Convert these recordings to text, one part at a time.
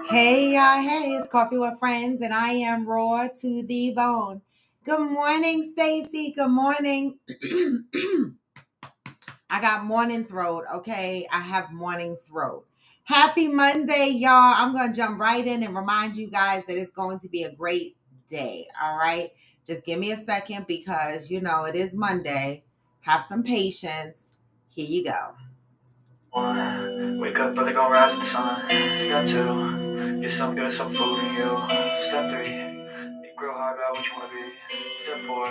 Hey, y'all. Hey, it's Coffee with Friends, and I am raw to the bone. Good morning, Stacy. Good morning. I got morning throat, okay? I have morning throat. Happy Monday, y'all. I'm going to jump right in and remind you guys that it's going to be a great day, all right? Just give me a second because, it is Monday. Have some patience. Here you go. One, wake up, brother, gon' rise in the sun. Step two, get some good, some food in you. Step three, think real hard about what you wanna be. Step four,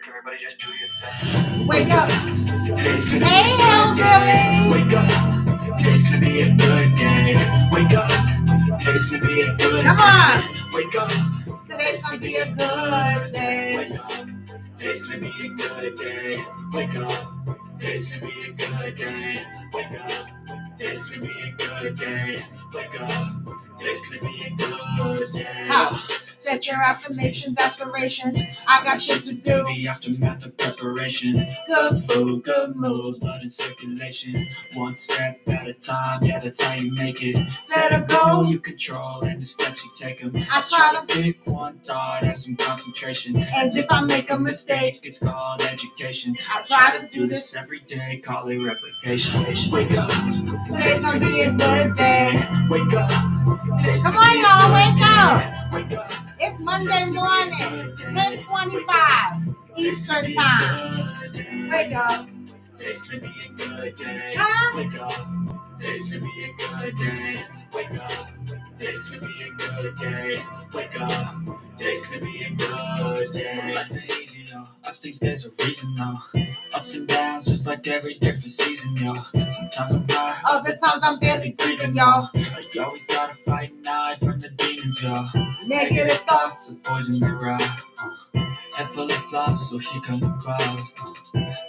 everybody just do your thing. Wake up. Hey, Hillbilly. Wake up, today's gonna be a good day. Wake up, today's gonna be a good day. Come on. Wake up, Today's gonna be a good day. wake up, today's gonna be a good day. Wake up, today's gonna be a good day. Wake up, today's gonna be a good day. Wake up, today's gonna be a good day. How? Set your affirmations, aspirations. I got shit to do. The aftermath of preparation. Good Food, good mood, blood in circulation. One step at a time, yeah, that's how you make it. Set a goal. You control, and the steps you take them. I try to pick one thought, have some concentration. And if I make a mistake, it's called education. I try to do this every day, call it replication. Wake up, Today's gonna be a good day. wake up. Come on, y'all, wake up. Wake up. It's Monday morning, 10:25 Eastern Time. Wake up. Today's gonna be a good day. Huh? Wake up. Today's gonna be a good day. Wake up. Today's gonna be a good day. Wake up. Today's gonna be a good day. Life ain't easy, yo. I think there's a reason, though. Ups and downs, just like every different season, yo. Sometimes I'm high, Other times I'm barely breathing, y'all. you always gotta fight and hide from the demons, yo. Negative thoughts. The poison they ride. Head full of flaws, so here come the clouds.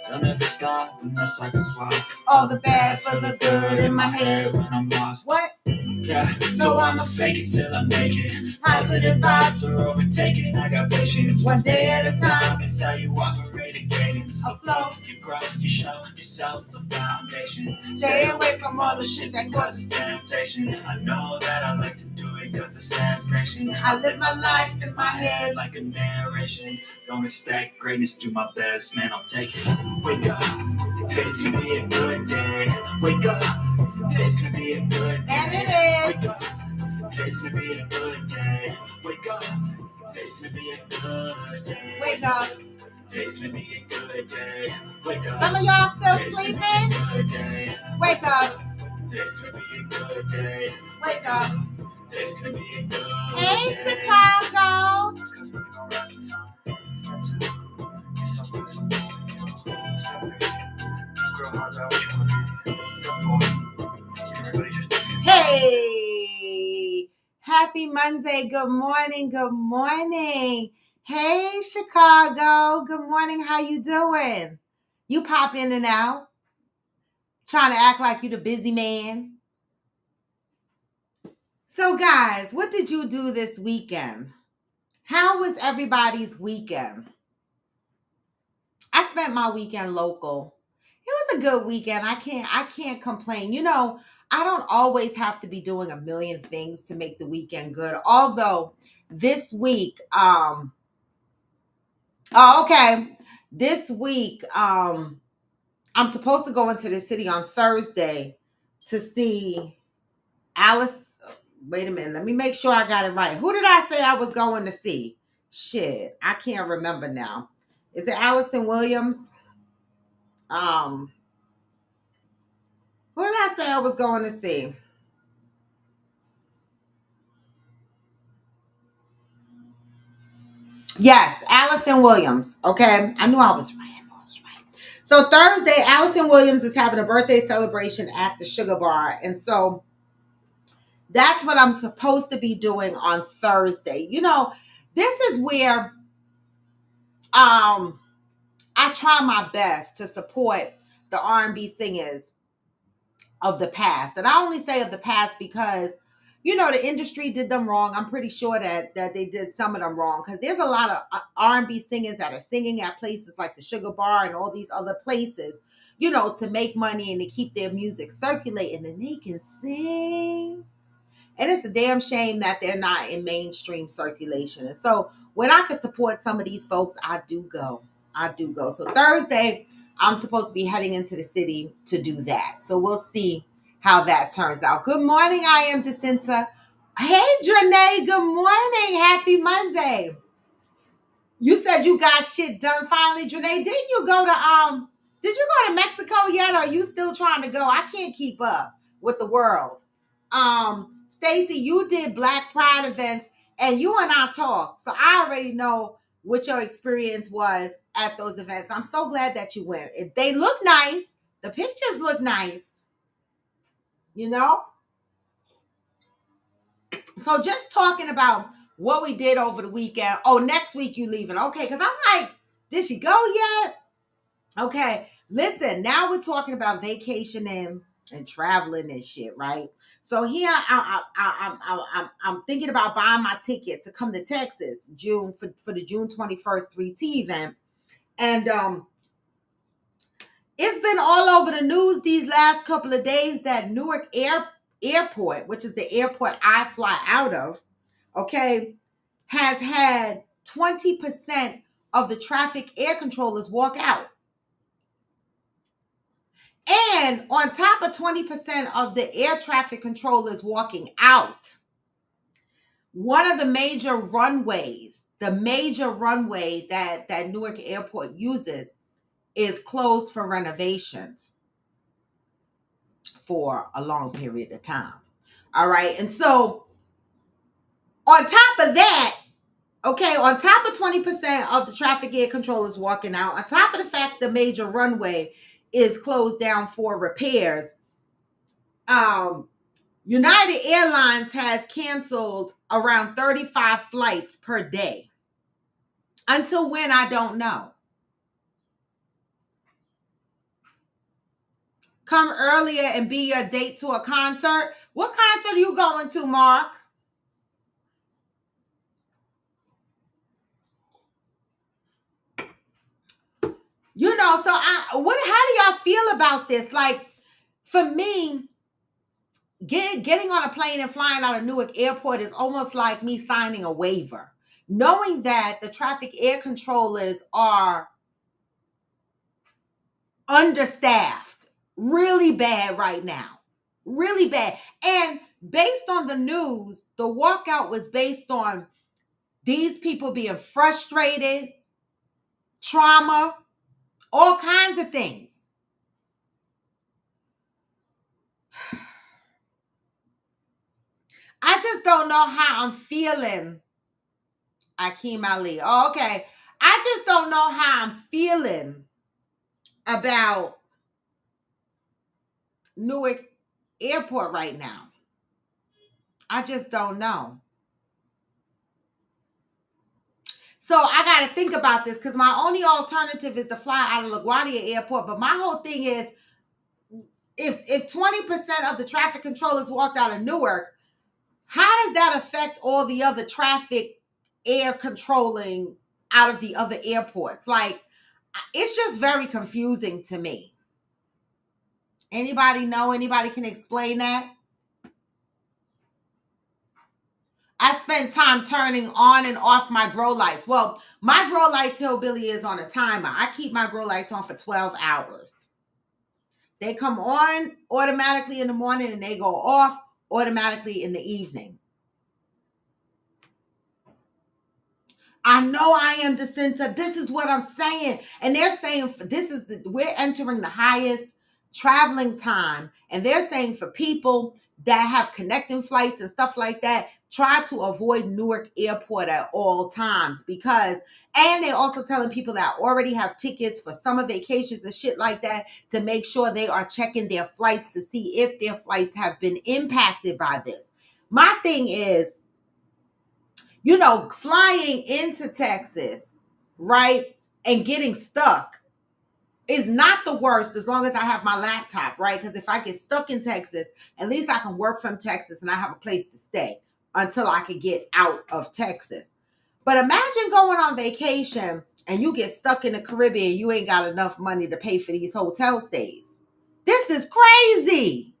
They'll never stop unless I can swap. All the bad for the good in my head. When I'm lost. What? Yeah, so I'ma fake it till I make it. Positive vibes. are overtaken. I got patience. One day at a time. It's how you operate a cadence. Afloat. You grow, you show yourself the foundation. Stay away from all the shit that causes temptation. I know that I like to do it cause it's sensation. I live my life in my head. Like a narration. Don't expect greatness, do my best, man, I'll take it. Wake up, today's gonna be a good day. Wake up, today's gonna be a good day. And it is. Wake up, today's gonna be a good day. Wake up, today's gonna be a good day. Wake up. Today's gonna be a good day. Wake up. Some of y'all still Today's gonna be sleeping? a good day. Wake up. Today's gonna be a good day. Wake up. Today's gonna be a good Hey, day. Chicago. Hey, happy Monday. Good morning. Good morning. Hey, Chicago. Good morning. How you doing? You pop in and out, trying to act like you the busy man. So, guys, what did you do this weekend? How was everybody's weekend? I spent my weekend local. It was a good weekend. I can't complain. I don't always have to be doing a million things to make the weekend good. Although this week, this week, I'm supposed to go into the city on Thursday to see Alice. Wait a minute. Let me make sure I got it right. Who did I say I was going to see? Shit, I can't remember now. Is it Allison Williams? Who did I say I was going to see? Yes, Allison Williams. Okay, I knew I was right. So Thursday, Allison Williams is having a birthday celebration at the Sugar Bar, and so That's what I'm supposed to be doing on Thursday. This is where I try my best to support the R&B singers of the past. And I only say of the past because the industry did them wrong. I'm pretty sure that they did some of them wrong, because there's a lot of R&B singers that are singing at places like the Sugar Bar and all these other places, to make money and to keep their music circulating, and they can sing. And it's a damn shame that they're not in mainstream circulation. And so when I could support some of these folks, I do go. I do go. So Thursday, I'm supposed to be heading into the city to do that. So we'll see how that turns out. Good morning. I am Jacinta. Hey, Dranae. Good morning. Happy Monday. You said you got shit done finally, Dranae. Did you go to Mexico yet? Or are you still trying to go? I can't keep up with the world. Stacy, you did Black Pride events and you and I talked. So I already know what your experience was at those events. I'm so glad that you went. They look nice. The pictures look nice. You know? So just talking about what we did over the weekend. Oh, next week you leaving. Okay, because I'm like, did she go yet? Okay, listen, now we're talking about vacationing and traveling and shit, right? So here I'm thinking about buying my ticket to come to Texas June for the June 21st 3T event. And it's been all over the news these last couple of days that Newark Airport, which is the airport I fly out of, okay, has had 20% of the traffic air controllers walk out. And on top of 20% of the air traffic controllers walking out, one of the major runways, the major runway that Newark Airport uses, is closed for renovations for a long period of time. All right. And so on top of that, okay, on top of 20% of the traffic air controllers walking out, on top of the fact the major runway is closed down for repairs, United Airlines has canceled around 35 flights per day. Until when, I don't know. Come earlier and be your date to a concert. What concert are you going to, Mark? How do y'all feel about this? Like, for me, getting on a plane and flying out of Newark Airport is almost like me signing a waiver, knowing that the traffic air controllers are understaffed really bad right now. Really bad. And based on the news, the walkout was based on these people being frustrated, trauma, all kinds of things. I just don't know how I'm feeling. Akeem Ali. Oh, okay. I just don't know how I'm feeling about Newark Airport right now. I just don't know. So I got to think about this, because my only alternative is to fly out of LaGuardia Airport. But my whole thing is, if 20% of the traffic controllers walked out of Newark, how does that affect all the other traffic air controlling out of the other airports? Like, it's just very confusing to me. Anybody know? Anybody can explain that? I spent time turning on and off my grow lights. Well, my grow lights hillbilly is on a timer. I keep my grow lights on for 12 hours. They come on automatically in the morning and they go off automatically in the evening. I know I am Jacinta. This is what I'm saying. And they're saying we're entering the highest traveling time. And they're saying for people that have connecting flights and stuff like that, try to avoid Newark Airport at all times, and they're also telling people that already have tickets for summer vacations and shit like that to make sure they are checking their flights to see if their flights have been impacted by this. My thing is, flying into Texas, right, and getting stuck is not the worst as long as I have my laptop, right? Because if I get stuck in Texas, at least I can work from Texas and I have a place to stay until I can get out of Texas. But imagine going on vacation and you get stuck in the Caribbean, you ain't got enough money to pay for these hotel stays. This is crazy.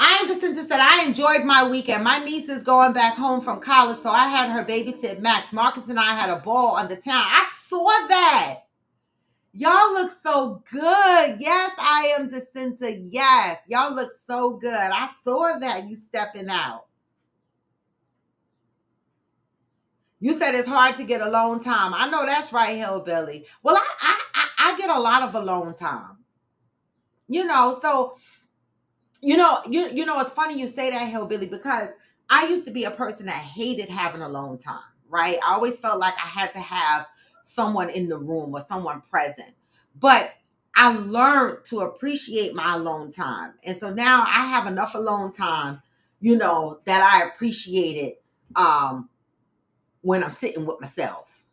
I understand just said I enjoyed my weekend. My niece is going back home from college, so I had her babysit Max. Marcus and I had a ball on the town. I saw that. Y'all look so good. Yes, I am Jacinta. Yes, y'all look so good. I saw that you stepping out. You said it's hard to get alone time. I know that's right, Hillbilly. Well, I get a lot of alone time. So it's funny you say that, Hillbilly, because I used to be a person that hated having alone time, right? I always felt like I had to have someone in the room or someone present. But I learned to appreciate my alone time. And so now I have enough alone time, that I appreciate it when I'm sitting with myself.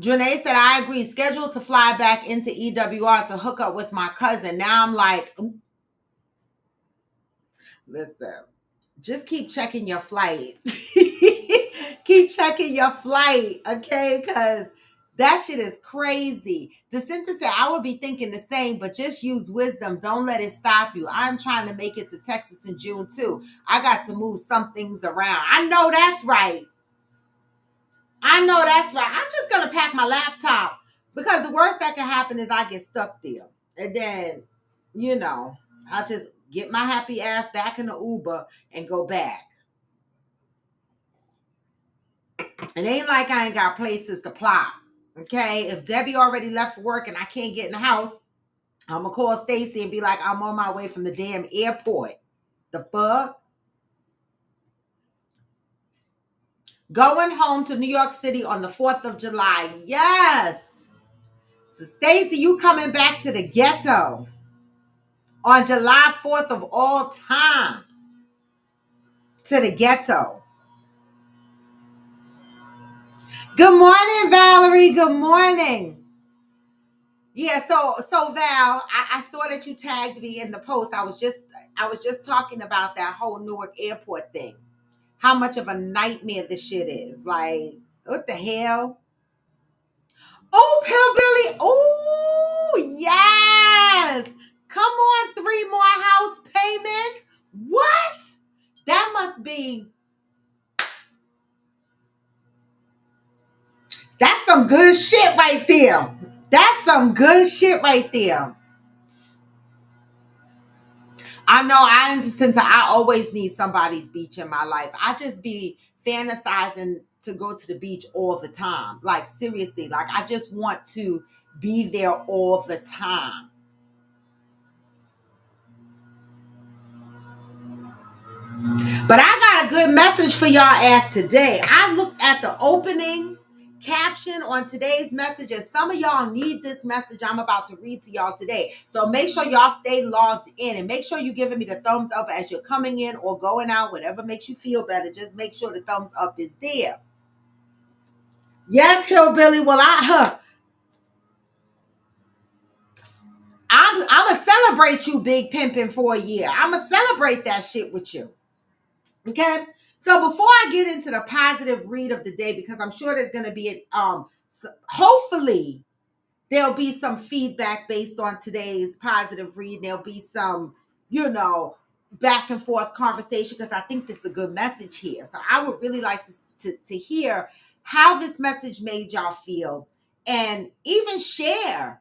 Janae said, I agree. Scheduled to fly back into EWR to hook up with my cousin. Now I'm like, listen, just keep checking your flight. Keep checking your flight, okay? Because that shit is crazy. Jacinta said, I would be thinking the same, but just use wisdom. Don't let it stop you. I'm trying to make it to Texas in June, too. I got to move some things around. I know that's right. I'm just going to pack my laptop because the worst that can happen is I get stuck there. And then, I'll just get my happy ass back in the Uber and go back. It ain't like I ain't got places to plop. Okay. If Debbie already left for work and I can't get in the house, I'm going to call Stacy and be like, I'm on my way from the damn airport. The fuck? Going home to New York City on the 4th of July. Yes. So Stacy, you coming back to the ghetto on July 4th of all times. To the ghetto. Good morning, Valerie. Good morning. Yeah, so Val, I saw that you tagged me in the post. I was just talking about that whole Newark airport thing. How much of a nightmare this shit is. Like, what the hell? Oh, Pillbilly. Oh, yes. Come on, 3 more house payments. What? That must be. That's some good shit right there. That's some good shit right there. I know I understand. I always need somebody's beach in my life. I just be fantasizing to go to the beach all the time. Like, seriously, like I just want to be there all the time. But I got a good message for y'all ass today. I looked at the opening caption on today's message, and some of y'all need this message I'm about to read to y'all today. So make sure y'all stay logged in and make sure you're giving me the thumbs up as you're coming in or going out, whatever makes you feel better. Just make sure the thumbs up is there. Yes, Hillbilly. Well, I'm gonna celebrate you, Big Pimpin', for a year. I'm gonna celebrate that shit with you. Okay. So before I get into the positive read of the day, because I'm sure there's going to be hopefully there'll be some feedback based on today's positive read. There'll be some, back and forth conversation because I think this is a good message here. So I would really like to hear how this message made y'all feel and even share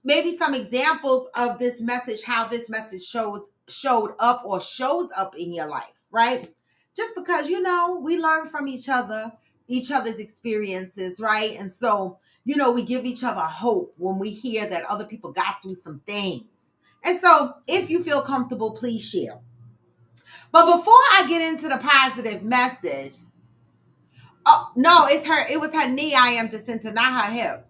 maybe some examples of this message, how this message showed up or shows up in your life, right? Just because, we learn from each other's experiences, right? And so, we give each other hope when we hear that other people got through some things. And so if you feel comfortable, please share. But before I get into the positive message, oh no, it was her knee I am Jacinta, not her hip.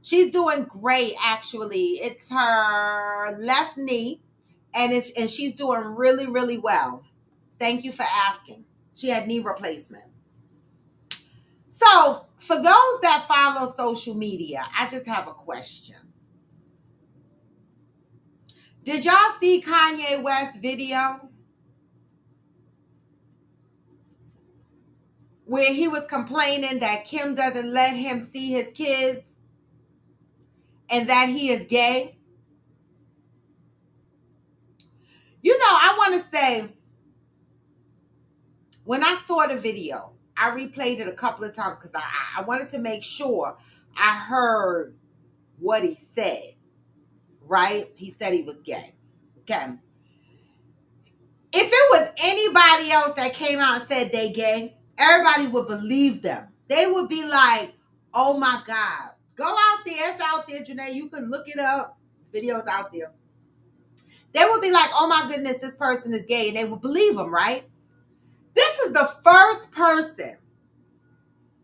She's doing great, actually. It's her left knee, and she's doing really, really well. Thank you for asking. She had knee replacement. So, for those that follow social media, I just have a question. Did y'all see Kanye West's video where he was complaining that Kim doesn't let him see his kids and that he is gay? You know, I want to say, when I saw the video, I replayed it a couple of times because I wanted to make sure I heard what he said, right? He said he was gay. Okay. If it was anybody else that came out and said they gay, everybody would believe them. They would be like, oh my God, go out there. It's out there, Janae. You can look it up. Videos out there. They would be like, oh my goodness, this person is gay. And they would believe him, right? This is the first person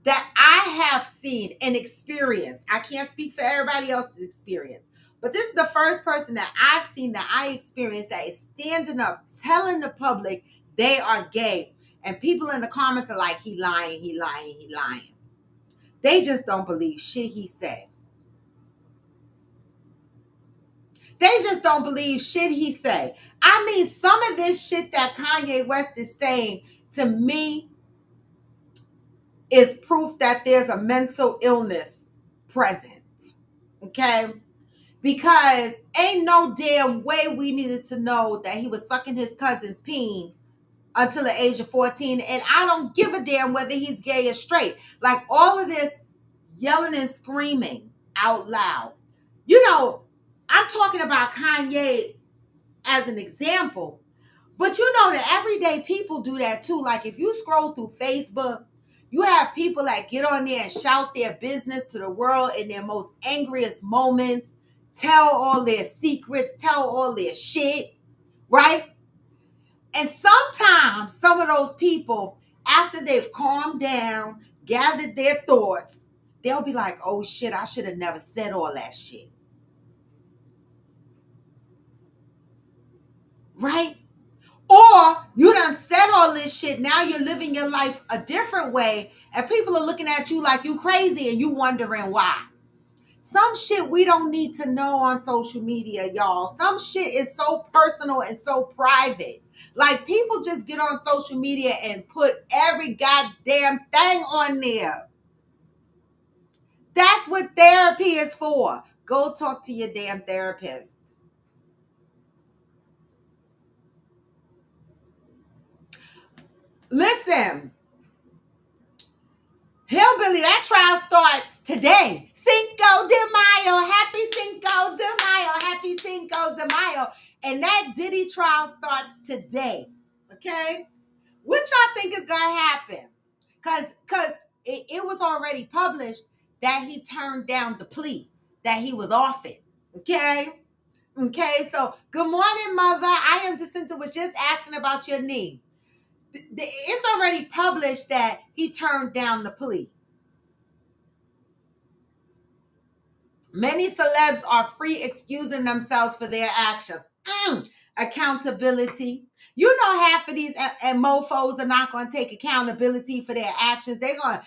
that I have seen and experienced. I can't speak for everybody else's experience, but this is the first person that I've seen that I experienced that is standing up, telling the public they are gay. And people in the comments are like, he lying, he lying, he lying. They just don't believe shit he said. They just don't believe shit he said. I mean, some of this shit that Kanye West is saying, to me, is proof that there's a mental illness present. Okay? Because ain't no damn way we needed to know that he was sucking his cousin's peen until the age of 14. And I don't give a damn whether he's gay or straight. Like, all of this yelling and screaming out loud. You know, I'm talking about Kanye as an example. But you know that everyday people do that too. Like, if you scroll through Facebook, you have people that get on there and shout their business to the world in their most angriest moments, tell all their secrets, tell all their shit, right? And sometimes some of those people, after they've calmed down, gathered their thoughts, they'll be like, oh shit, I should have never said all that shit. Right? Or you done said all this shit. Now you're living your life a different way. And people are looking at you like you crazy and you wondering why. Some shit we don't need to know on social media, y'all. Some shit is so personal and so private. Like, people just get on social media and put every goddamn thing on there. That's what therapy is for. Go talk to your damn therapist. Listen. Hillbilly, that trial starts today. Cinco de Mayo. Happy Cinco de Mayo. Happy Cinco de Mayo. And that Diddy trial starts today. Okay? What y'all think is going to happen? Because it was already published that he turned down the plea that he was offered. Okay? Okay, so good morning, mother. I am Jacinta, was just asking about your knee. It's already published that he turned down the plea. Many celebs are pre-excusing themselves for their actions. Accountability. You know, half of these and mofos are not going to take accountability for their actions. They're gonna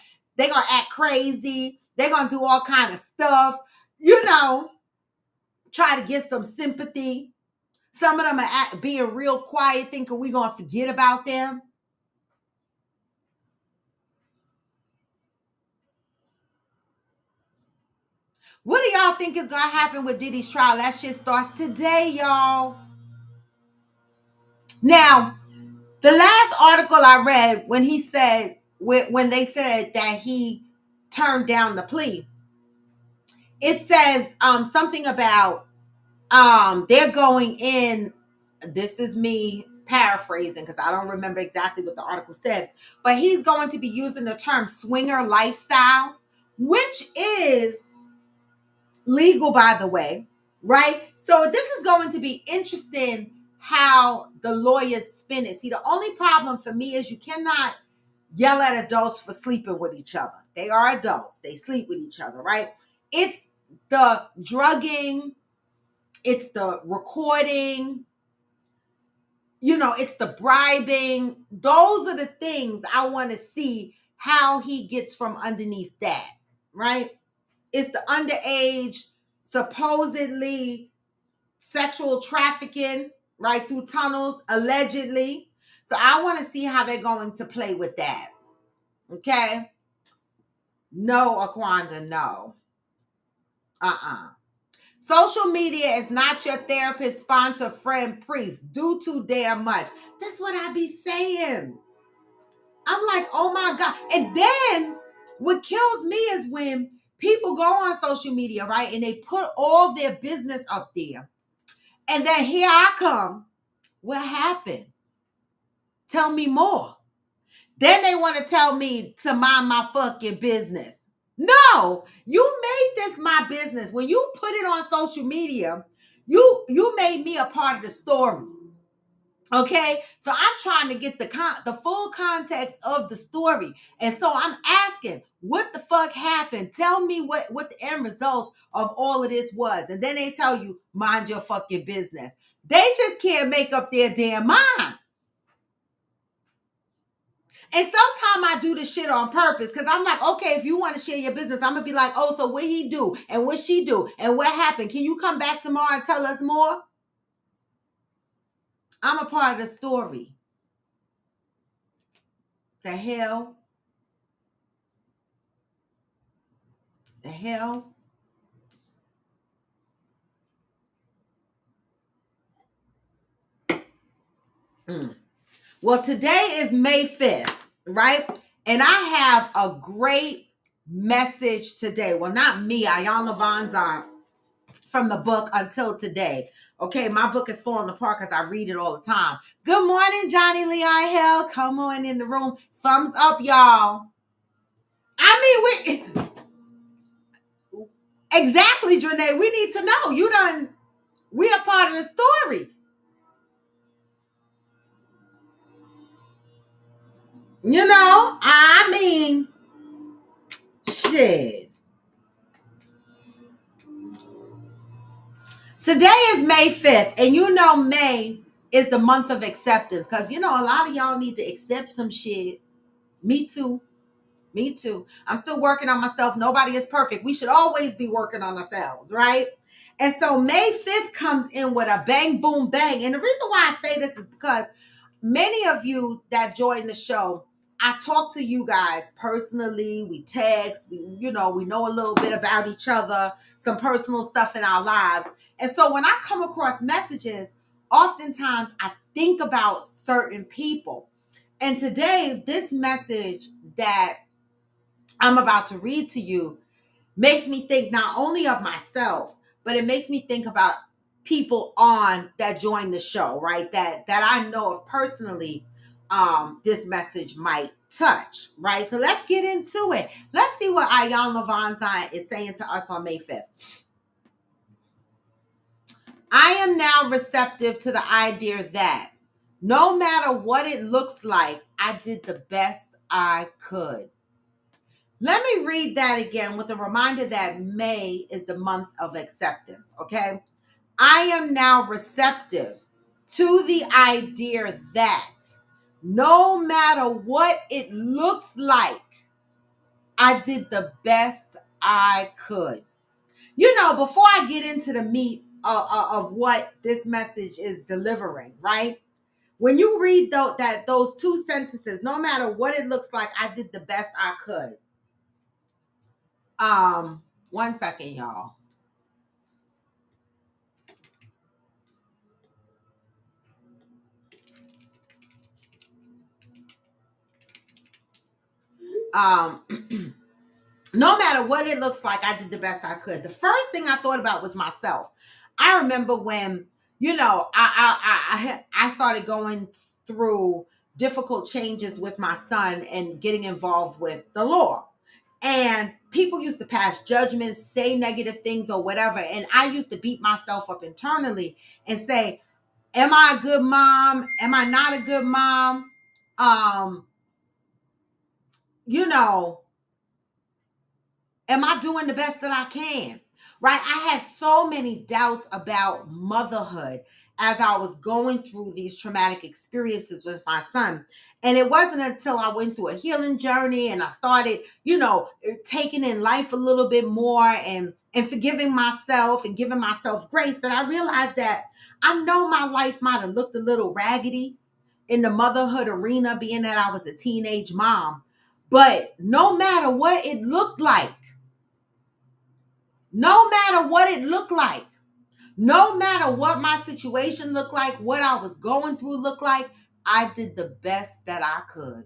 act crazy. They're gonna do all kind of stuff. You know, try to get some sympathy. Some of them are being real quiet, thinking we're gonna forget about them. What do y'all think is going to happen with Diddy's trial? That shit starts today, y'all. Now, the last article I read when he said, when they said that he turned down the plea, it says something about they're going in. This is me paraphrasing because I don't remember exactly what the article said, but he's going to be using the term swinger lifestyle, which is legal, by the way, right? So this is going to be interesting how the lawyers spin it. See, the only problem for me is you cannot yell at adults for sleeping with each other. They are adults. They sleep with each other, right? It's the drugging, it's the recording, it's the bribing. Those are the things I want to see how he gets from underneath that, right? It's the underage, supposedly sexual trafficking, right, through tunnels, allegedly. So I want to see how they're going to play with that. Okay? No, Aquanda, no. Social media is not your therapist, sponsor, friend, priest. Do too damn much. That's what I be saying. I'm like, oh my God. And then what kills me is when people go on social media, right? And they put all their business up there. And then here I come. What happened? Tell me more. Then they want to tell me to mind my fucking business. No, you made this my business. When you put it on social media, you made me a part of the story. Okay, so I'm trying to get the full context of the story, and so I'm asking, what the fuck happened? Tell me what the end result of all of this was, and then they tell you, mind your fucking business. They just can't make up their damn mind. And sometimes I do the shit on purpose because I'm like, okay, if you want to share your business, I'm gonna be like, oh, so what he do and what she do and what happened? Can you come back tomorrow and tell us more? I'm a part of the story. The hell? The hell? Well, today is May 5th, right? And I have a great message today. Well, not me, Iyanla Vanzant, from the book Until Today. Okay, my book is falling apart because I read it all the time. Good morning, Johnny Leon Hill. Come on in the room. Thumbs up, y'all. I mean, exactly, Janae. We need to know. We are part of the story. I mean, shit. Today is May 5th, and May is the month of acceptance because, a lot of y'all need to accept some shit. Me too. Me too. I'm still working on myself. Nobody is perfect. We should always be working on ourselves, right? And so May 5th comes in with a bang, boom, bang. And the reason why I say this is because many of you that join the show, I talk to you guys personally. We text, we know a little bit about each other, some personal stuff in our lives. And so when I come across messages, oftentimes I think about certain people. And today, this message that I'm about to read to you makes me think not only of myself, but it makes me think about people on that join the show, right? That I know of personally, this message might touch, right? So let's get into it. Let's see what Iyanla Vanzant is saying to us on May 5th. I am now receptive to the idea that no matter what it looks like, I did the best I could. Let me read that again with a reminder that May is the month of acceptance, okay? I am now receptive to the idea that no matter what it looks like, I did the best I could. Before I get into the meat of what this message is delivering, right? When you read those two sentences, no matter what it looks like, I did the best I could. 1 second, y'all. No matter what it looks like, I did the best I could. The first thing I thought about was myself. I remember when, I started going through difficult changes with my son and getting involved with the law. And people used to pass judgments, say negative things or whatever. And I used to beat myself up internally and say, am I a good mom? Am I not a good mom? You know, am I doing the best that I can? right? I had so many doubts about motherhood as I was going through these traumatic experiences with my son. And it wasn't until I went through a healing journey and I started, taking in life a little bit more and forgiving myself and giving myself grace that I realized that I know my life might have looked a little raggedy in the motherhood arena, being that I was a teenage mom. But no matter what it looked like, no matter what it looked like, no matter what my situation looked like, what I was going through looked like, I did the best that I could.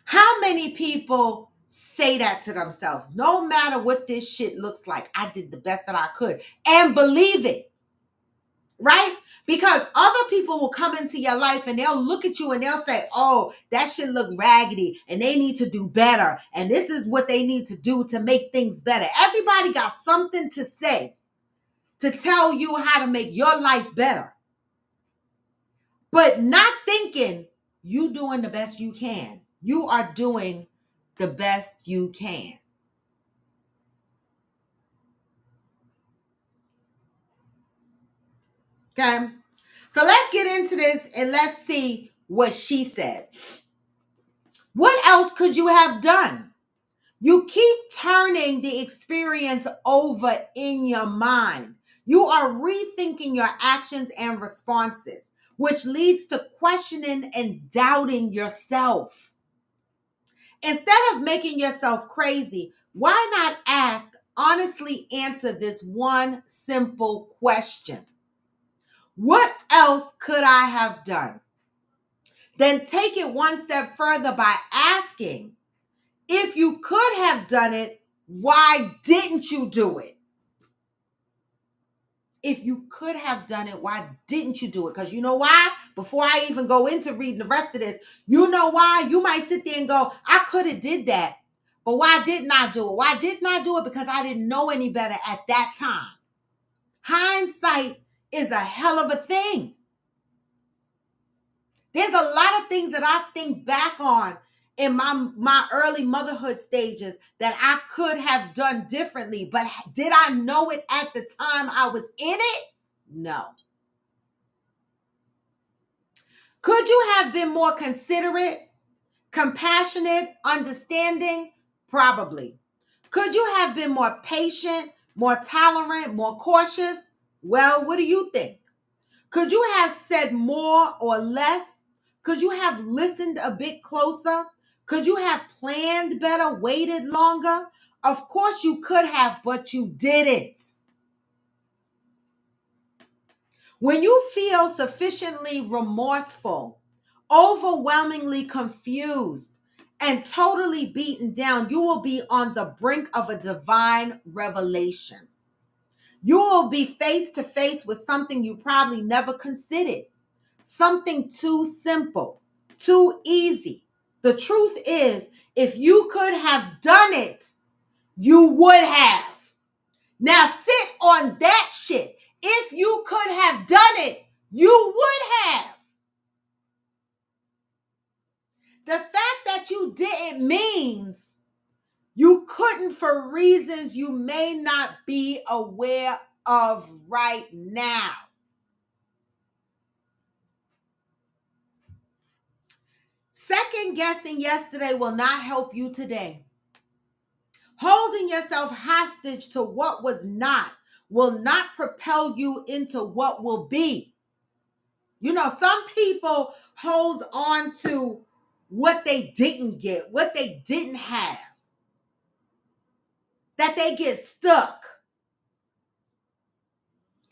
How many people say that to themselves? No matter what this shit looks like, I did the best that I could and believe it, right? Because other people will come into your life and they'll look at you and they'll say, oh, that shit look raggedy and they need to do better. And this is what they need to do to make things better. Everybody got something to say to tell you how to make your life better, but not thinking you doing the best you can. You are doing the best you can. Okay? So let's get into this and let's see what she said. What else could you have done? You keep turning the experience over in your mind. You are rethinking your actions and responses, which leads to questioning and doubting yourself. Instead of making yourself crazy, why not honestly answer this one simple question? What else could I have done? Then take it one step further by asking, if you could have done it, why didn't you do it? If you could have done it, why didn't you do it? Because you know why? Before I even go into reading the rest of this, you know why? You might sit there and go, I could have did that, but why didn't I do it? Why didn't I do it? Because I didn't know any better at that time. Hindsight is a hell of a thing. There's a lot of things that I think back on in my early motherhood stages that I could have done differently, but did I know it at the time I was in it? No. Could you have been more considerate, compassionate, understanding? Probably. Could you have been more patient, more tolerant, more cautious? Well, what do you think? Could you have said more or less? Could you have listened a bit closer? Could you have planned better, waited longer? Of course you could have, but you didn't. When you feel sufficiently remorseful, overwhelmingly confused, and totally beaten down, you will be on the brink of a divine revelation. You will be face to face with something you probably never considered, something too simple, too easy. The truth is, if you could have done it, you would have. Now sit on that shit. If you could have done it, you would have. The fact that you didn't means you couldn't for reasons you may not be aware of right now. Second guessing yesterday will not help you today. Holding yourself hostage to what was not will not propel you into what will be. You know, some people hold on to what they didn't get, what they didn't have, that they get stuck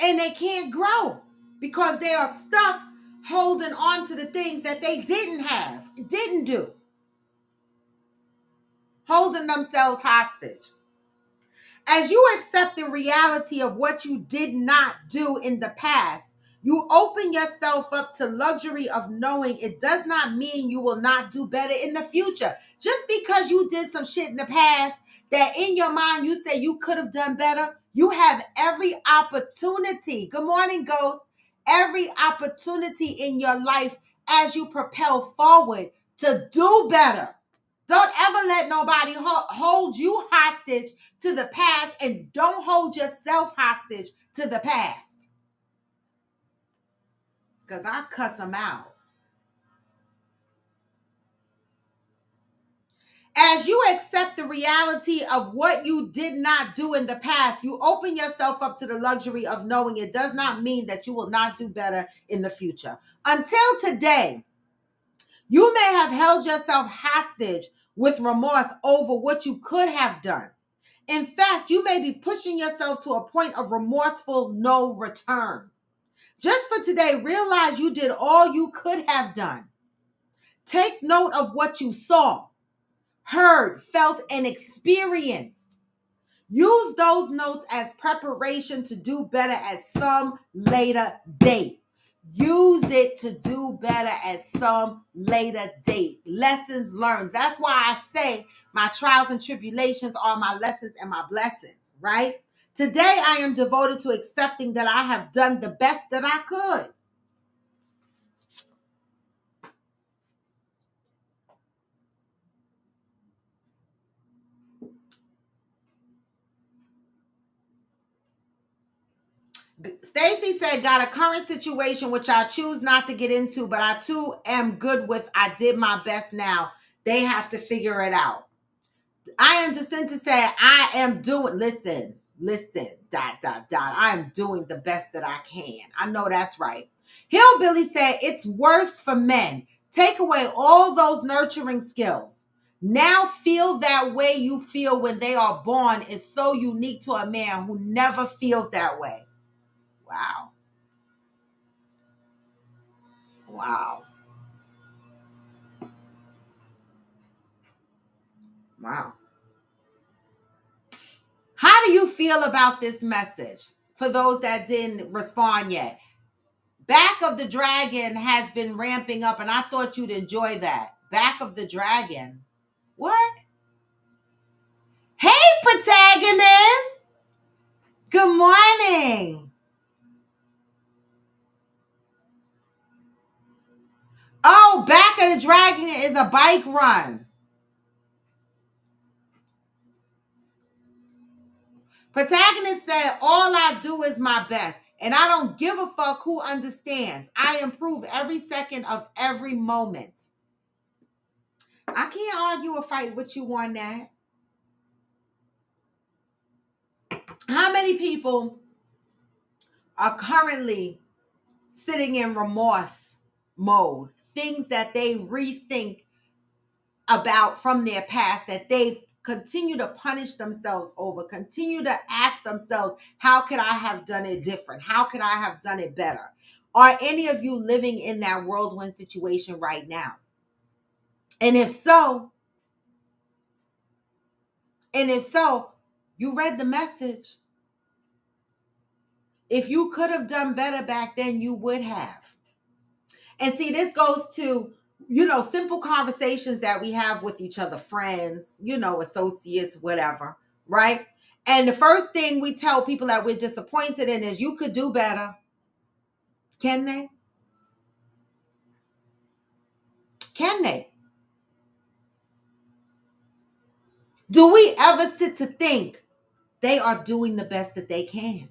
and they can't grow because they are stuck holding on to the things that they didn't have, didn't do, holding themselves hostage. As you accept the reality of what you did not do in the past, you open yourself up to luxury of knowing it does not mean you will not do better in the future. Just because you did some shit in the past that in your mind you say you could have done better, you have every opportunity. Good morning, Ghost. Every opportunity in your life as you propel forward to do better. Don't ever let nobody hold you hostage to the past, and don't hold yourself hostage to the past. Because I cuss them out. As you accept the reality of what you did not do in the past, you open yourself up to the luxury of knowing it does not mean that you will not do better in the future. Until today, you may have held yourself hostage with remorse over what you could have done. In fact, you may be pushing yourself to a point of remorseful no return. Just for today, realize you did all you could have done. Take note of what you saw, heard, felt, and experienced. Use those notes as preparation to do better at some later date. Use it to do better at some later date. Lessons learned. That's why I say my trials and tribulations are my lessons and my blessings, right? Today, I am devoted to accepting that I have done the best that I could. Stacy said, got a current situation which I choose not to get into, but I too am good with. I did my best now. They have to figure it out. I am Jacinta said, I am doing, listen, I am doing the best that I can. I know that's right. Hillbilly said, it's worse for men. Take away all those nurturing skills. Now feel that way you feel when they are born is so unique to a man who never feels that way. Wow. Wow. Wow. How do you feel about this message? For those that didn't respond yet. Back of the Dragon has been ramping up, and I thought you'd enjoy that. Back of the Dragon. What? Hey, protagonist. Good morning. Oh, Back of the Dragon is a bike run. Protagonist said, all I do is my best, and I don't give a fuck who understands. I improve every second of every moment. I can't argue or fight with you on that. How many people are currently sitting in remorse mode? Things that they rethink about from their past that they continue to punish themselves over, continue to ask themselves, how could I have done it different? How could I have done it better? Are any of you living in that whirlwind situation right now? And if so, you read the message. If you could have done better back then, you would have. And see, this goes to, simple conversations that we have with each other, friends, associates, whatever, right? And the first thing we tell people that we're disappointed in is, you could do better. Can they? Can they? Do we ever sit to think they are doing the best that they can?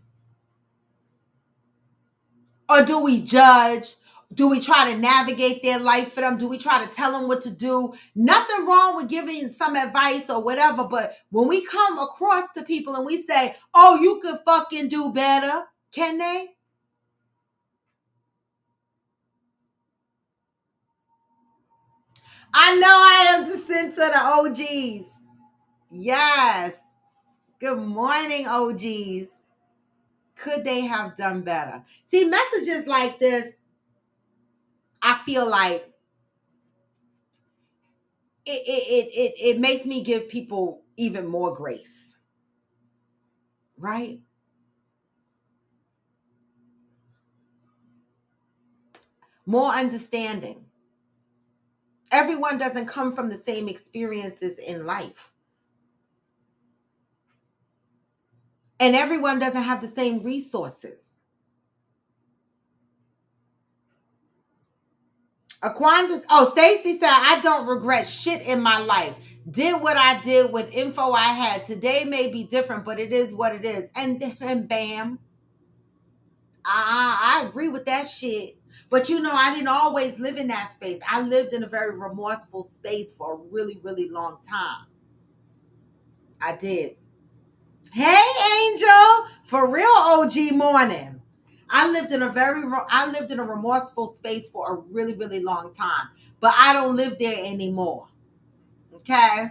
Or do we judge? Do we try to navigate their life for them? Do we try to tell them what to do? Nothing wrong with giving some advice or whatever, but when we come across to people and we say, oh, you could fucking do better, can they? I know I am the sense of the OGs. Yes. Good morning, OGs. Could they have done better? See, messages like this, I feel like it makes me give people even more grace, right? More understanding. Everyone doesn't come from the same experiences in life. And everyone doesn't have the same resources. Aquanda, oh, Stacy said, I don't regret shit in my life. Did what I did with info I had. Today may be different, but it is what it is. And bam, I agree with that shit. But you know, I didn't always live in that space. I lived in a very remorseful space for a really, really long time. I did. Hey, Angel, for real, OG morning. I lived in a remorseful space for a really, really long time, but I don't live there anymore. Okay.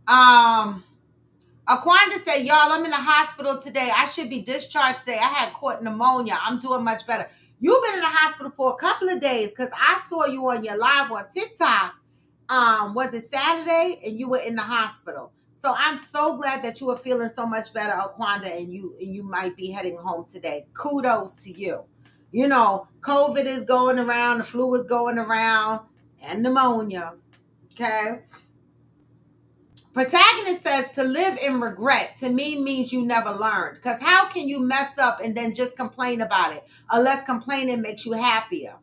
Um, Aquanda said, y'all, I'm in the hospital today. I should be discharged today. I had caught pneumonia. I'm doing much better. You've been in the hospital for a couple of days because I saw you on your live on TikTok. Was it Saturday? And you were in the hospital. So I'm so glad that you are feeling so much better, Aquanda, and you might be heading home today. Kudos to you. You know, COVID is going around, the flu is going around, and pneumonia. Okay. Protagonist says to live in regret to me means you never learned. Because how can you mess up and then just complain about it? Unless complaining makes you happier.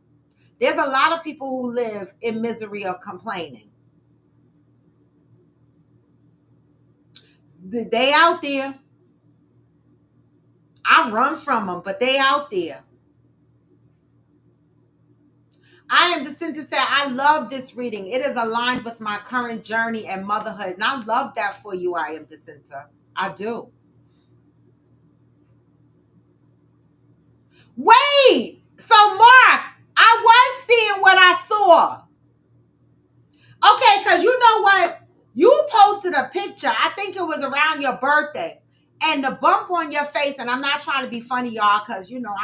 There's a lot of people who live in misery of complaining. They out there. I run from them, but they out there. I am Jacinta said, I love this reading. It is aligned with my current journey and motherhood. And I love that for you, I am Jacinta. I do. Wait! So, Mark, I was seeing what I saw. Okay, because you know what? You posted a picture, I think it was around your birthday, and the bump on your face, and I'm not trying to be funny, y'all, because, you know,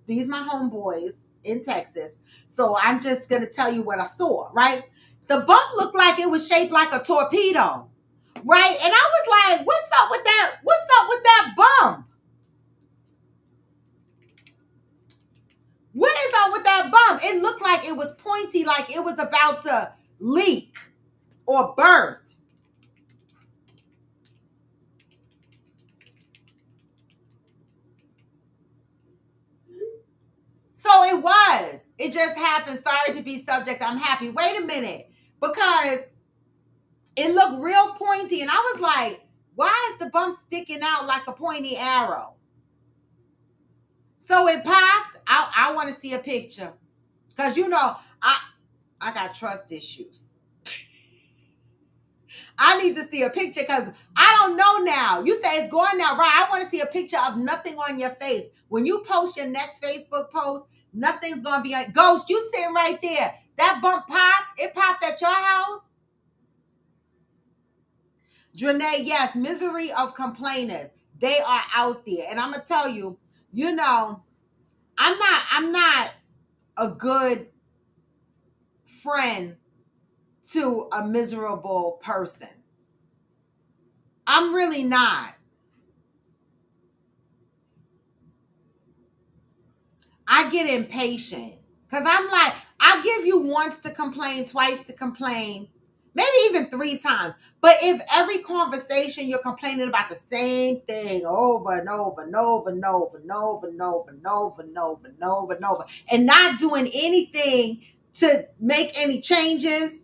these my homeboys in Texas. So I'm just going to tell you what I saw, right? The bump looked like it was shaped like a torpedo, right? And I was like, what's up with that? What's up with that bump? What is up with that bump? It looked like it was pointy, like it was about to leak or burst. So it was. It just happened. Sorry to be subject. I'm happy. Wait a minute. Because it looked real pointy. And I was like, why is the bump sticking out like a pointy arrow? So it popped. I want to see a picture. Because, you know, I got trust issues. I need to see a picture because I don't know now. You say it's going now, right? I want to see a picture of nothing on your face. When you post your next Facebook post, nothing's going to be on. Ghost, you sitting right there. That bump popped. It popped at your house. Drene, yes, misery of complainers. They are out there. And I'm going to tell you, you know, I'm not a good friend to a miserable person. I'm really not. I get impatient because I'm like, I'll give you once to complain, twice to complain, maybe even 3 times. But if every conversation you're complaining about the same thing over and over and over and over and over and over and over and over and over and over and not doing anything to make any changes,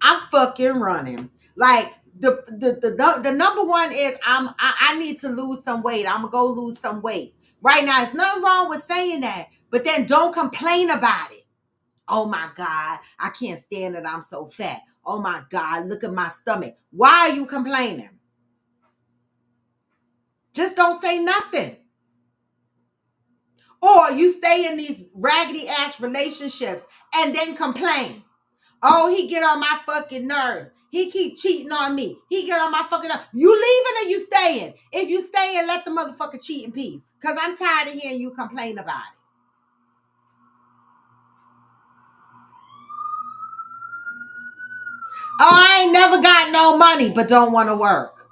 I'm fucking running. Like the number one is I need to lose some weight. I'm gonna go lose some weight. Right now, there's nothing wrong with saying that, but then don't complain about it. Oh my God, I can't stand it. I'm so fat. Oh my God, look at my stomach. Why are you complaining? Just don't say nothing. Or you stay in these raggedy ass relationships and then complain. Oh, he get on my fucking nerves. He keep cheating on me. He get on my fucking nerves. You leaving or you staying? If you staying, let the motherfucker cheat in peace. Because I'm tired of hearing you complain about it. Oh, I ain't never got no money, but don't want to work.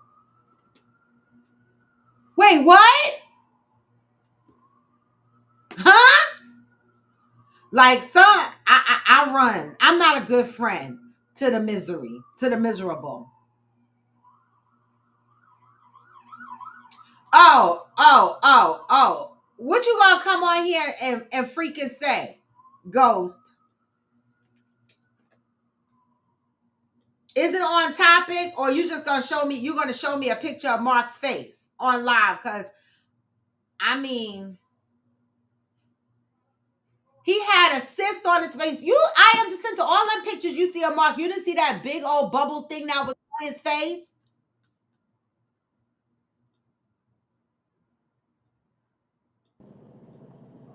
Wait, what? Huh? Like, son, I run. I'm not a good friend to the misery, to the miserable. Oh. What you gonna come on here and freaking say, Ghost? Is it on topic, or you just gonna show me? You're gonna show me a picture of Mark's face on live? Because I mean, he had a cyst on his face. I understand to all them pictures you see of Mark. You didn't see that big old bubble thing that was on his face.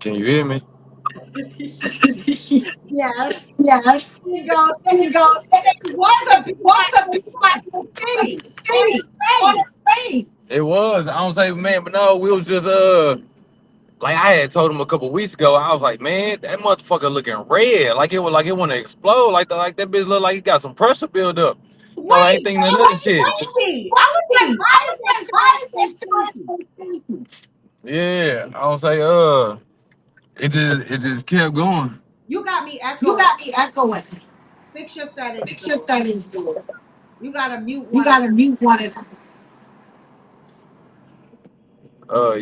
Can you hear me? Yes. Yes. He goes. There you go. It was a big What's like a big like city on city his on face. the face? It was. I don't say, man, but no, we was just like I had told him a couple weeks ago. I was like, man, that motherfucker looking red, like it want to explode, like that bitch look like he got some pressure build up. No, I ain't Wait, thinking that of was none shit. stinky. I was like, why is that showing so stinky? Yeah, I don't say, it just kept going. You got me You echoing. got me echoing. Fix your settings, Fix your though. settings, dude. You gotta mute You one of them. gotta mute one of them.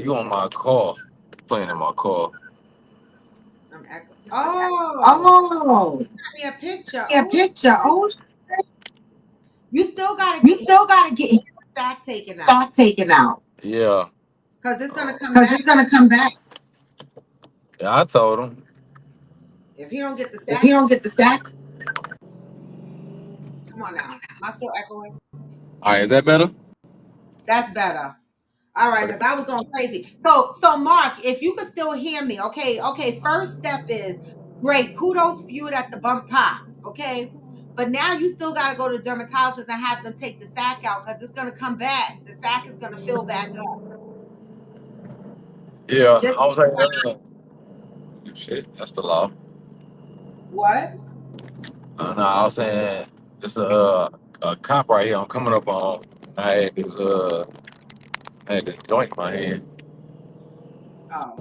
You on my call? Playing in my call. I'm echo. Oh, Oh, got me a picture. a Oh, picture. Oh, you still gotta you get still gotta get the sack taken out stock taken out. Yeah, because it's gonna come cause back it's gonna come back. Yeah, I told him if he don't get the if sack. you don't get the sack. Come on now. Am I still echoing? All right, is that better? That's better. All right, Okay. because I was going crazy. So Mark, if you could still hear me, okay. First step is great. Kudos for you that the bump popped. Okay. But now you still got to go to the dermatologist and have them take the sack out because it's going to come back. The sack is going to fill back up. Yeah, Just I was like, shit, that's the law. what? No, I was saying it's a cop right here. I'm coming up on. I had this joint in my hand. Oh.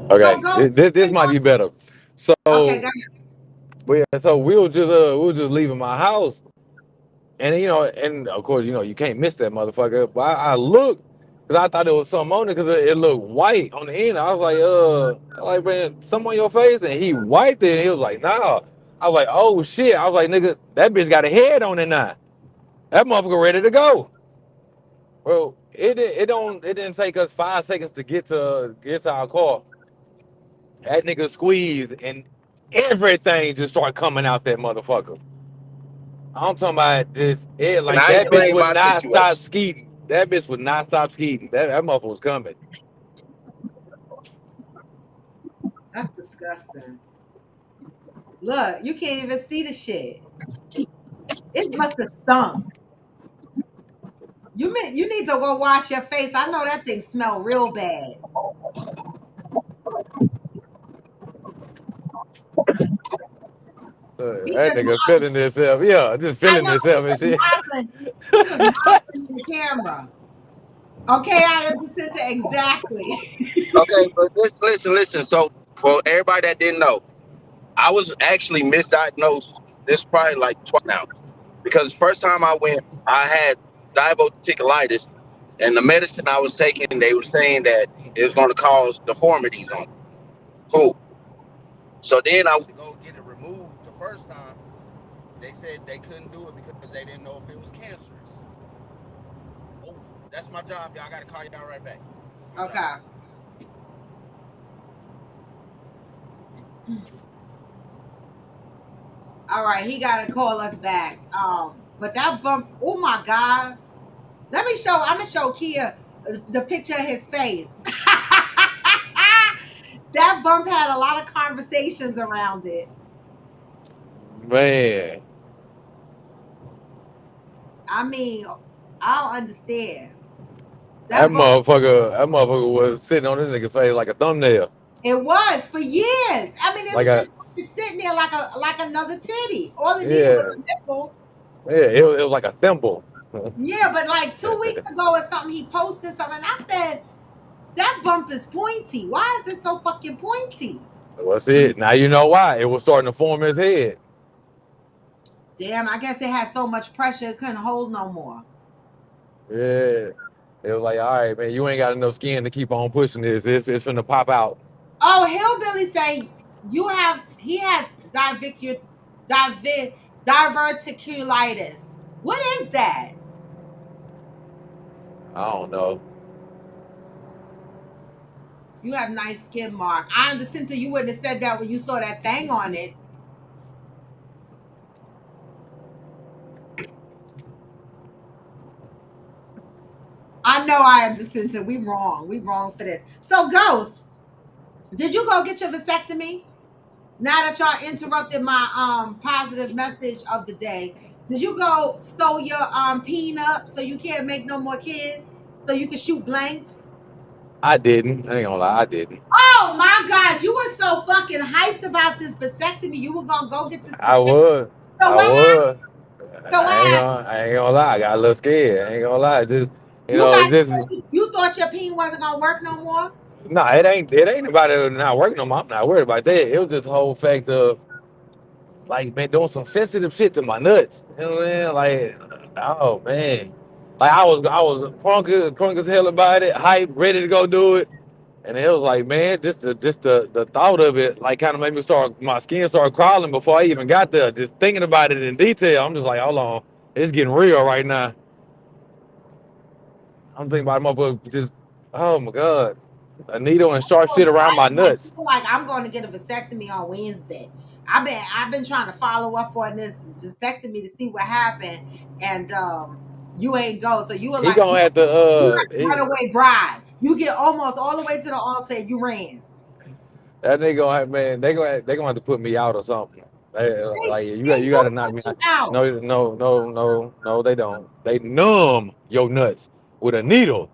So Okay, go. this might be better. Okay, So, go. but yeah, so we were just leaving my house, and and of course, you can't miss that motherfucker. But I looked because I thought there was something on it because it looked white on the end. I was like, man, something on your face, and he wiped it, and he was like, nah. I was like, oh shit. I was like, nigga, that bitch got a head on it now. That motherfucker ready to go. Well, it didn't take us 5 seconds to get to our car. That nigga squeezed and everything just started coming out that motherfucker. I'm talking about this. And Like I that bitch explained would my not stop situation. skeeting. That bitch would not stop skeeting. That motherfucker was coming. That's disgusting. Look, you can't even see the shit. It must have stunk. You need to go wash your face. I know that thing smell real bad. He That just nigga feeling himself. Yeah, just I feeling know he himself and was shit. modeling. He was modeling in the camera. Okay, I understand exactly. Okay, but listen. So for everybody that didn't know, I was actually misdiagnosed. This is probably like twice now. Because first time I went, I had diverticulitis, and the medicine I was taking, they were saying that it was going to cause deformities on me. Cool. So then I went to go get it removed the first time. They said they couldn't do it because they didn't know if it was cancerous. Oh, that's my job, y'all. I got to call y'all right back. That's my job. Okay. All right, he gotta call us back. But that bump, oh my God. I'm gonna show Kia the picture of his face. That bump had a lot of conversations around it. Man, I mean, I don't understand. That bump, that motherfucker was sitting on this nigga face like a thumbnail. it was for years. I mean, it Like was a just sitting there like another titty. All it needed was yeah, a nipple. yeah, it was like a thimble. Yeah, but like 2 weeks ago or something, he posted something. And I said, that bump is pointy. Why is it so fucking pointy? What's it? Now you know why. It was starting to form his head. Damn, I guess it had so much pressure it couldn't hold no more. Yeah. It was like, all right, man, you ain't got enough skin to keep on pushing this. It's finna pop out. Oh, Hillbilly say he has divi- diverticulitis. What is that? I don't know. You have nice skin, Mark. I understand you wouldn't have said that when you saw that thing on it. I know I am dissenting. We wrong. We wrong for this. So, Ghost, did you go get your vasectomy? Now that y'all interrupted my positive message of the day, did you go sew your peen up so you can't make no more kids? So you can shoot blanks? I didn't. I ain't gonna lie, I didn't. Oh my God, you were so fucking hyped about this vasectomy. You were gonna go get this I vasectomy. was. So I what happened? was. So what happened? I ain't gonna lie. I got a little scared. I ain't gonna lie. Just You it guys, just you thought your peen wasn't gonna work no more? no, it ain't about it not working no more. I'm not worried about that. It was just the whole fact of like man doing some sensitive shit to my nuts. You know what I'm saying? Like oh man. Like I was crunk as hell about it, hype, ready to go do it. And it was like, man, just the thought of it, like, kind of made me start, my skin started crawling before I even got there. Just thinking about it in detail, I'm just like, hold on, it's getting real right now. I'm thinking about motherfucker just, oh my god, a needle and sharp shit around my nuts. Like I'm going to get a vasectomy on Wednesday. I've been trying to follow up on this vasectomy to see what happened, and you ain't go. So you were He like gonna have to, you like a runaway bride. You get almost all the way to the altar, and you ran. that nigga gonna have, man, they gonna have to put me out or something. Like They you do gotta knock put me you out. out. No, they don't. They numb your nuts with a needle.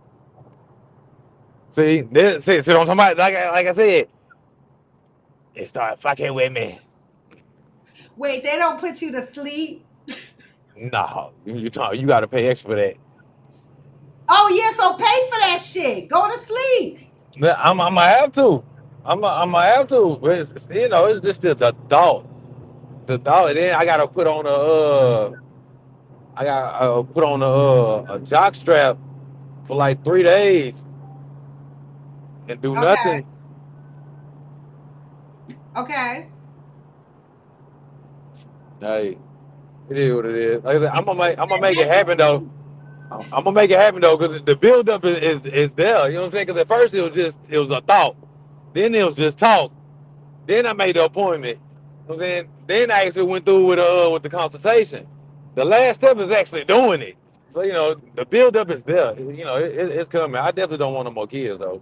See what I'm talking about? Like I said, they start fucking with me. Wait, they don't put you to sleep. No, you got to pay extra for that. Oh yeah, so pay for that shit. Go to sleep. Yeah, I'm gonna have to. I'm gonna have to. But it's just the thought. The thought. And then I gotta put on a jock strap for like 3 days and do Okay, nothing. okay. Hey, it is what it is. Like I said, I'm gonna make it They happen though. I'm gonna make it happen though, because the build up is there. You know what I'm saying? Because at first it was a thought, then it was just talk, then I made the appointment. You know what I'm saying? Then I actually went through with the consultation. The last step is actually doing it. So the build up is there. It's coming. I definitely don't want no more kids though.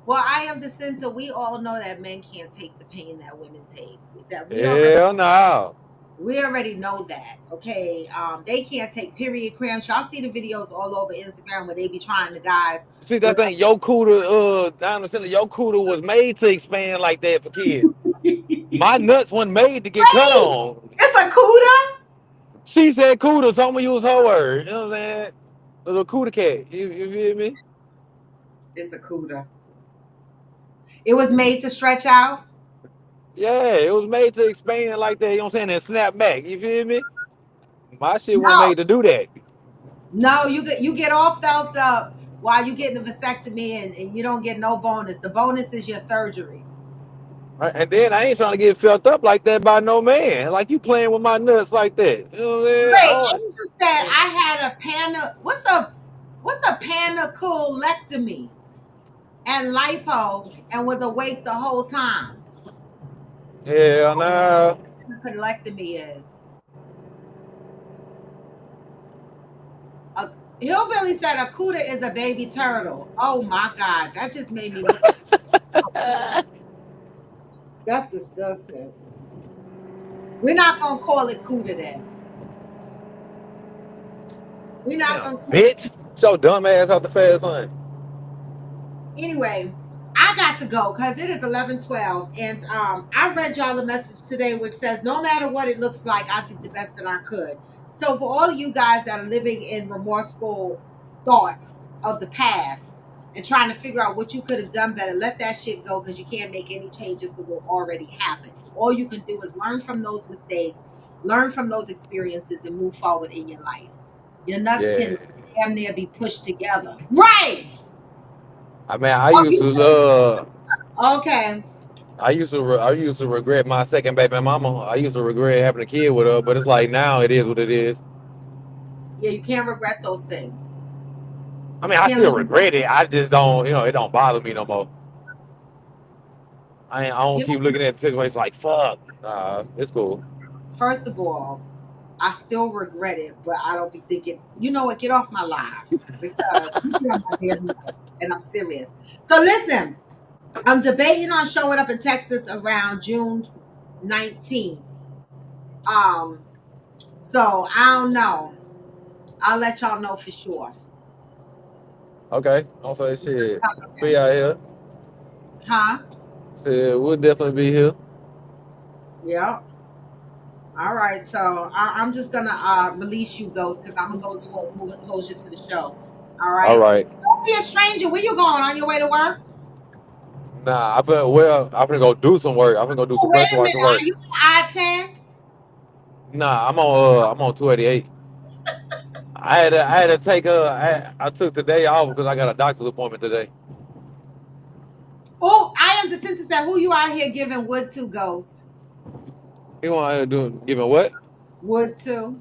Well, I am the center. We all know that men can't take the pain that women take. That Hell no. we already know that. Okay. They can't take period cramps. Y'all see the videos all over Instagram where they be trying the guys See with that thing, your cooter, I understand that your cooter was made to expand like that for kids. My Wait, nuts wasn't made to get cut on. it's a CUDA? She said cooter, so I'm gonna use her word. You know what I'm saying? A little cooter cat. You feel me? It's a CUDA. It was made to stretch out. Yeah, it was made to expand like that, you know what I'm saying, and snap back. You feel me? My shit wasn't No, made to do that. no, you get all felt up while you getting a vasectomy and you don't get no bonus. The bonus is your surgery. Right? And then I ain't trying to get felt up like that by no man. Like you playing with my nuts like that. You know what I'm saying? Wait, Angel said I had a what's a panacolectomy and lipo and was awake the whole time. Hell nah. Colectomy is. A Hillbilly said a cuda is a baby turtle. Oh my God, that just made me look at. That's disgusting. We're not gonna call it cuda then. We're not Damn, gonna call it. bitch. So dumb ass out the fast lane. Anyway, I got to go because it is 11:12, and I read y'all a message today which says no matter what it looks like, I did the best that I could. So for all of you guys that are living in remorseful thoughts of the past and trying to figure out what you could have done better, let that shit go because you can't make any changes to what already happened. All you can do is learn from those mistakes, learn from those experiences, and move forward in your life. Your nuts Yeah. can. damn near be pushed together. Right. I mean, I Oh, used you to okay? I used to regret my second baby mama. I used to regret having a kid with her, but it's like now it is what it is. Yeah, you can't regret those things. I You mean, I can't still live. regret it. I just don't, it don't bother me no more. I don't You keep know, looking at the situation like fuck. Nah, it's cool. first of all, I still regret it, but I don't be thinking. You know what? Get off my live because you get on my damn nerves, and I'm serious. So listen, I'm debating on showing up in Texas around June 19th. Um, so I don't know. I'll let y'all know for sure. Okay, don't say shit. Be out here. Huh? Said we'll definitely be here. Yeah. All right. So I'm just gonna release you, Ghost, because I'm gonna go towards moving closer to the show. All All right. right. Don't be a stranger. Where you going on your way to work? Nah, I'm finna go do some work. I'm finna go do Oh, some wait pressure a minute. washing work. Are you on I-10? Nah, I'm on 288. I had to take I took the day off because I got a doctor's appointment today. Oh, I am the sentence that who you out here giving wood to, Ghost? You want to do giving what? Wood to?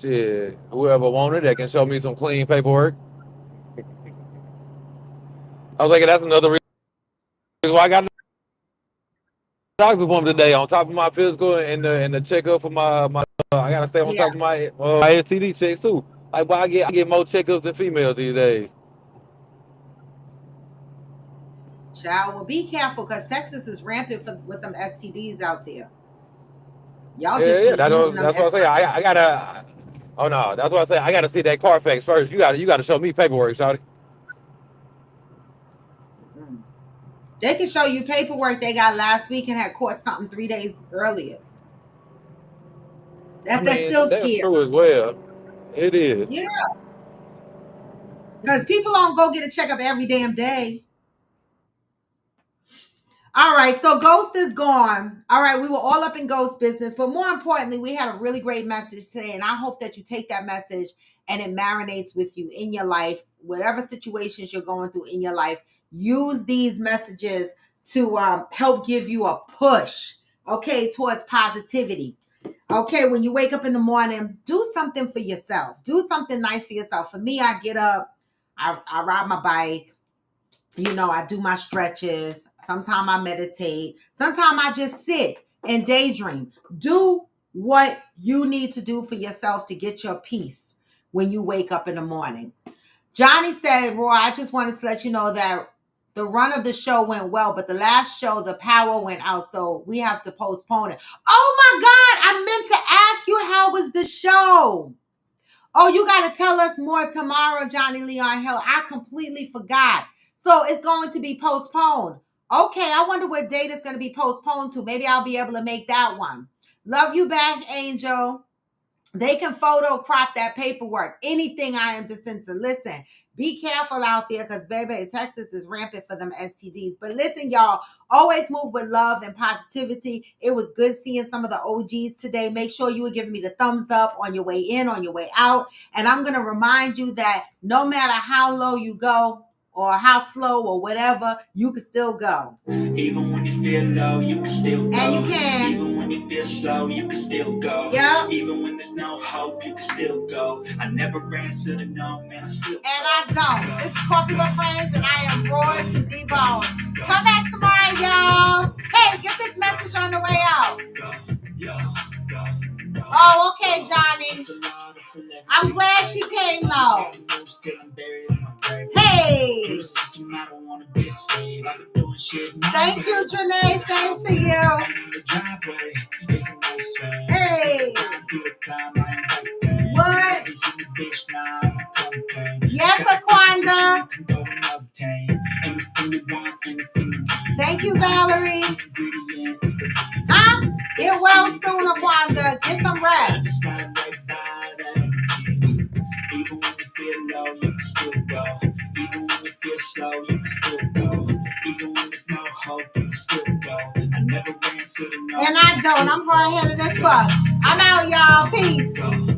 Shit, whoever wanted that can show me some clean paperwork. I was like, that's another reason why I got a doctor's appointment today. On top of my physical and the checkup for my I gotta stay on Yeah, top of my STD checks too. Like, but I get more checkups than females these days. child. Well, be careful because Texas is rampant with them STDs out there. Y'all Yeah, just be yeah, eating them that's what I say. STDs. I gotta. Oh no, that's what I say. I gotta see that Carfax first. You gotta show me paperwork, shawty. Mm. They can show you paperwork they got last week and had caught something 3 days earlier. I That's mean, still that's scary. true as well. It is. Yeah, because people don't go get a checkup every damn day. All right, so Ghost is gone. All right, we were all up in Ghost business, but more importantly, we had a really great message today, and I hope that you take that message and it marinates with you in your life, whatever situations you're going through in your life. Use these messages to help give you a push, okay, towards positivity. Okay, when you wake up in the morning, do something for yourself. Do something nice for yourself. For me, I get up, I ride my bike. I do my stretches. Sometimes I meditate. Sometimes I just sit and daydream. Do what you need to do for yourself to get your peace when you wake up in the morning. Johnny said, Roy, I just wanted to let you know that the run of the show went well, but the last show, the power went out, so we have to postpone it. Oh my God, I meant to ask you, how was the show? Oh, you got to tell us more tomorrow, Johnny Leon Hill. I completely forgot. So it's going to be postponed. Okay, I wonder what date it's going to be postponed to. Maybe I'll be able to make that one. Love you back, Angel. They can photo crop that paperwork. Anything I am to censor. Listen, be careful out there because, baby, Texas is rampant for them STDs. But listen, y'all, always move with love and positivity. It was good seeing some of the OGs today. Make sure you were giving me the thumbs up on your way in, on your way out. And I'm going to remind you that no matter how low you go, or how slow or whatever, you can still go. Even when you feel low, you can still go. And you can. Even when you feel slow, you can still go. Yeah. Even when there's no hope, you can still go. I never answer to no, man, I still And I don't. This is Coffee with Friends, and I am Roy to D-Bone. Come back tomorrow, y'all. Hey, get this message on the way out. Oh, okay, Johnny. I'm glad she came, though. Hey. Thank you, Janae. Same to you. Hey. What? Yes, Aquanda. Thank you, Valerie. Huh? Get well soon, Aquanda. Get some rest. Even when you feel low, you can still go. Even when you feel slow, you can still go. Even when there's no hope, you can still go. I never ran to the no. And I don't. I'm hard-headed as fuck. I'm out, y'all. Peace.